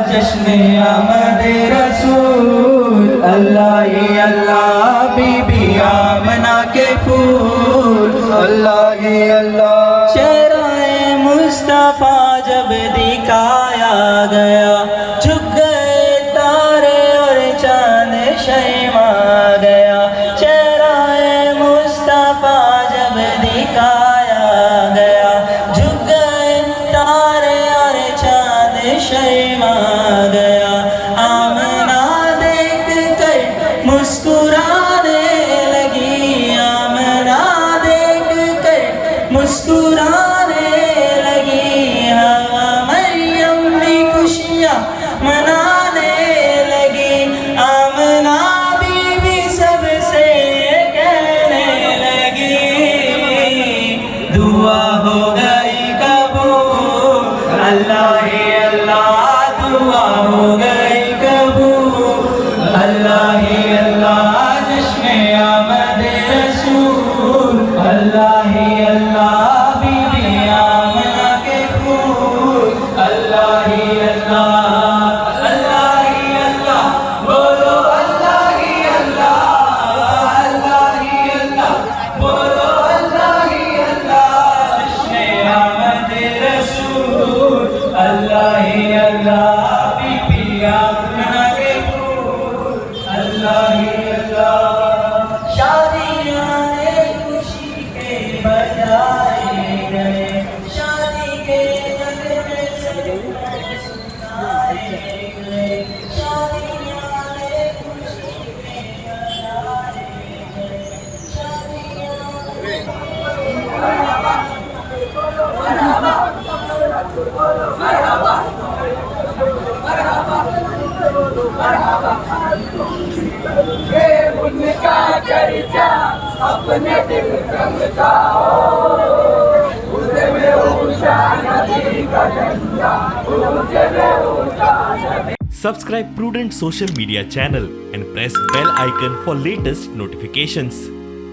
جشن آمد رسول اللہ ہی اللہ، بی بی آمنہ کے پھول اللہ ہی اللہ، چہرہ مصطفیٰ جب دکھایا گیا جھک گئے تارے اور چاند شیما گیا، چہرہ مصطفیٰ جب دکھایا گیا جھک گئے تارے اور چاند شیما گیا، آمنہ دیکھ کر مسکرانے لگی، آمنہ دیکھ کر مسکرانے لگی، مریم بھی خوشیاں منانے لگی، آمنہ بی بی سب سے کہنے لگی دعا ہو گئی قبول اللہ ہی اللہ، دعا ہو گئی قبول اللہ ہی اللہ، جشن آمد رسول اللہ ہی اللہ، بی بی آمنہ کے پھول اللہ ہی اللہ، اللہ ہی اللہ، بولو اللہ ہی اللہ، اللہ ہی اللہ، بولو اللہ ہی اللہ، جشن آمد رسول اللہ ہی اللہ، بی بی آمنہ کے پھول اللہ ہی اللہ، شادیاں خوشی کے بجائے گئے، شادی کے نغمے سنائے گئے، شادیاں خوشی کے بجائے گئے، ان کا چرچا اپنے دل رنگتا ہو، اسے میں اونچا ندی کا جھنڈا، اونچے میں اونچا ندی. Subscribe Prudent Social Media channel and press bell icon for latest notifications.